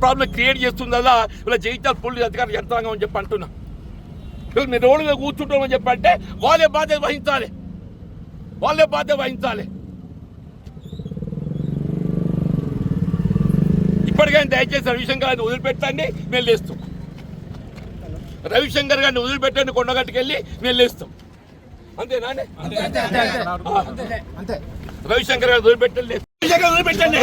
Problem create చేస్తుందా ఇలా జైత్యాల police అధికారులు యంత్రాంగం అని చెప్పి అంటున్నా. మీరు రోడ్డు మీద కూర్చుంటామని చెప్పంటే వాళ్ళే బాధ్యత వహించాలి, వాళ్ళే బాధ్యత వహించాలి. ఇప్పటికైనా దయచేసి రవిశంకర్ గారిని వదిలిపెట్టండి, మేము లేస్తాం. రవిశంకర్ గారిని వదిలిపెట్టండి, కొండగట్టుకెళ్ళి మేము లేస్తాం. అంతేనా? రవిశంకర్ గారిని వదిలిపెట్టండి, వదిలిపెట్టండి.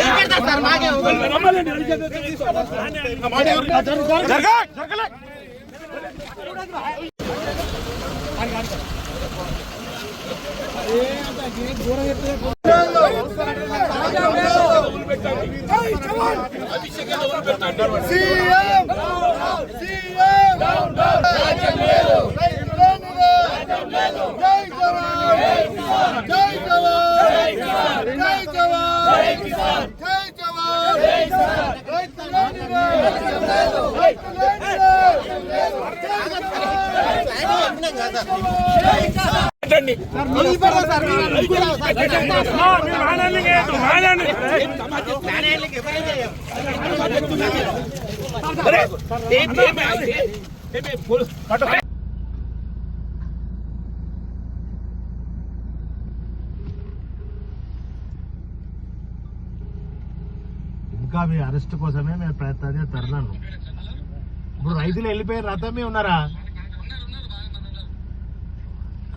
ఇంకా మీ అరెస్ట్ కోసమే మేము ప్రయత్నం చేస్తున్నాను. ఇప్పుడు రైతులు వెళ్ళిపోయి రథమే ఉన్నారా?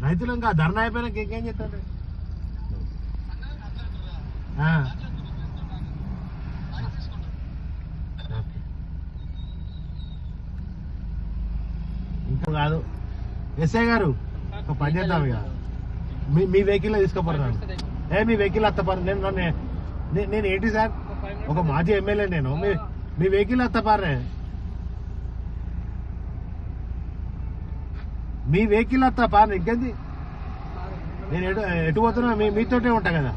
రైతులు ఇంకా ధర్నా అయిపోయినాక ఇంకేం చెప్తారు? ఇంకా కాదు ఎస్ఐ గారు, ఒక పని చేద్దాం. ఇక మీ వెహికల్లో తీసుకుపోతున్నాను. మీ వెహికల్ అత్తపారు. నేను ఏంటి సార్, ఒక మాజీ ఎమ్మెల్యే నేను. మీ వెహికల్ అత్తపారే, మీ వెహికల్ అత్తపా. ఇంకేంది, నేను ఎటు పోతున్నా మీతోటే ఉంటా కదా.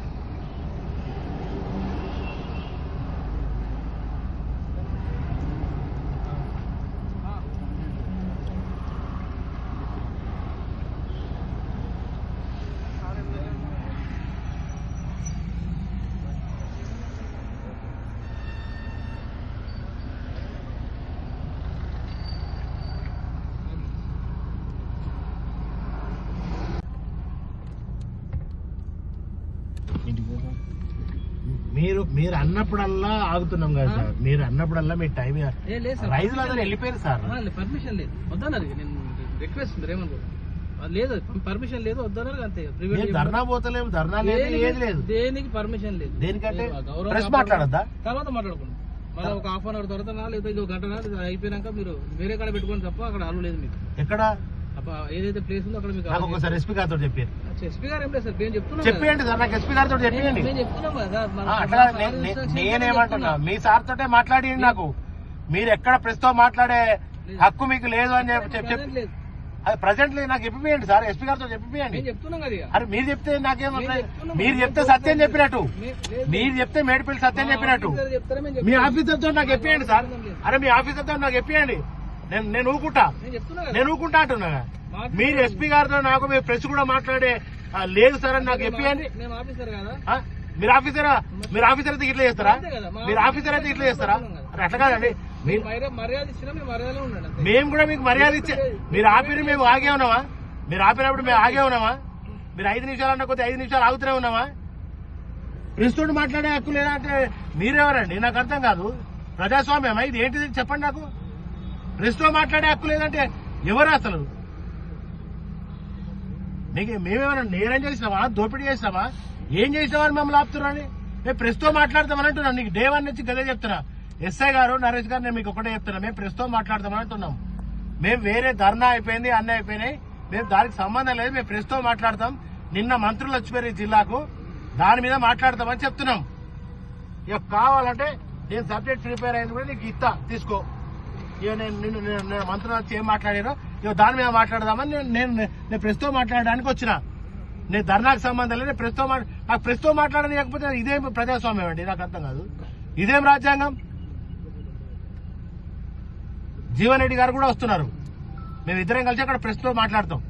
మీరు అన్నప్పుడల్లా ఆగుతున్నాం కదా సార్. మీరు అన్నప్పుడల్లా మీ టైం రైతులు అందరూ వెళ్ళిపోయారు సార్. పర్మిషన్ లేదు వద్దన్నారు. నేను రిక్వెస్ట్ లేదు, పర్మిషన్ లేదు వద్దన్నారు. అంతే. ధర్నా పోతలేము, ధర్నా లేదు, ఏది లేదు. దేనికి పర్మిషన్ లేదు. దేనికంటే మాట్లాడద్దా? తర్వాత మాట్లాడుకున్నాం. మళ్ళీ ఒక హాఫ్ అన్ అవర్ తర్వాత లేదా ఇంకో గంట అయిపోయినాక మీరు వేరే కాడ పెట్టుకోండి తప్ప అక్కడ అల్లు లేదు మీకు. ఎక్కడ ఏదైతే ప్లేస్ ఉందో అక్కడ మీకు ఒకసారి ఎస్పీ గారితో చెప్పారు. ఎస్పీ గారు ఏం లేదు సార్, నేను చెప్తున్నా. చెప్పండి సార్, నాకు ఎస్పీ గారితో చెప్పండి. నేను చెప్తున్నాం కదా. అట్లా నేనేమంటున్నా, మీ సార్ తోటే మాట్లాడి నాకు మీరు ఎక్కడ ప్రస్తుతం మాట్లాడే హక్కు మీకు లేదు అని చెప్పి అది ప్రజెంట్ లేదు. నాకు చెప్పిపోయండి సార్, ఎస్పీ గారితో చెప్పిపోయండి. అరే మీరు చెప్తే నాకేం, మీరు చెప్తే సత్యం చెప్పినట్టు, మీరు చెప్తే మేడిపల్లి సత్యం చెప్పినట్టు మీ ఆఫీసర్ తో నాకు చెప్పియండి సార్. అరే మీ ఆఫీసర్ తో నాకు చెప్పియండి. నేను ఊకుంటా అంటున్నా. మీరు ఎస్పీ గారితో నాకు మీ ప్రెస్ కూడా మాట్లాడే లేదు సార్ అని నాకు చెప్పియండి. మీరు ఆఫీసర్ అయితే ఇట్లా చేస్తారా? మీరు ఆఫీసర్ అయితే ఇట్లా చేస్తారా? అట్లా కాదండి. మేము కూడా మీకు మర్యాద ఇచ్చే, మీరు ఆపిన మేము ఆగే ఉన్నామా? మీరు ఆపినప్పుడు మేము ఆగే ఉన్నామా? మీరు 5 నిమిషాలు అన్న కొద్ది 5 నిమిషాలు ఆగుతూనే ఉన్నామా? ప్రెస్ తోటి మాట్లాడే హక్కు లేదా అంటే మీరెవరండి? నాకు అర్థం కాదు. ప్రజాస్వామ్యమా ఇది? ఏంటిది చెప్పండి నాకు. ప్రెస్ తో మాట్లాడే హక్కు లేదంటే ఎవరు అసలు? నీకు మేమేమైనా నేరం చేసినామా, దోపిడీ చేసినామా, ఏం చేసినామని మమ్మల్ని ఆపుతున్నారని? మేము ప్రెస్ తో మాట్లాడతామని అంటున్నాం. నీకు డే 1 నుంచి గదే చెప్తున్నా. ఎస్ఐ గారు, నరేష్ గారు, నేను మీకు ఒకటే చెప్తున్నా, మేము ప్రెస్ తో మాట్లాడతామని అంటున్నాం. మేము వేరే ధర్నా అయిపోయింది, అన్నీ అయిపోయినాయి, మేము దానికి సంబంధం లేదు, మేము ప్రెస్ తో మాట్లాడతాం. నిన్న మంత్రులు వచ్చిపోయారు ఈ జిల్లాకు, దాని మీద మాట్లాడతామని చెప్తున్నాం. ఇక కావాలంటే నేను సబ్జెక్ట్ ప్రిపేర్ అయింది కూడా నీకు ఇస్తా, తీసుకో. ఇక నేను మంత్రులు వచ్చి ఏం మాట్లాడారో ఇక దాని మీద మాట్లాడదామని నేను ప్రెస్ తో మాట్లాడడానికి వచ్చిన. నేను ధర్నాకు సంబంధం లేదు, నాకు ప్రెస్ తో మాట్లాడలేకపోతే ఇదేం ప్రజాస్వామ్యం అండి? నాకు అర్థం కాదు. ఇదేం రాజ్యాంగం? జీవన్ రెడ్డి గారు కూడా వస్తున్నారు, మేము ఇద్దరం కలిసి అక్కడ ప్రెస్ తో మాట్లాడతాం.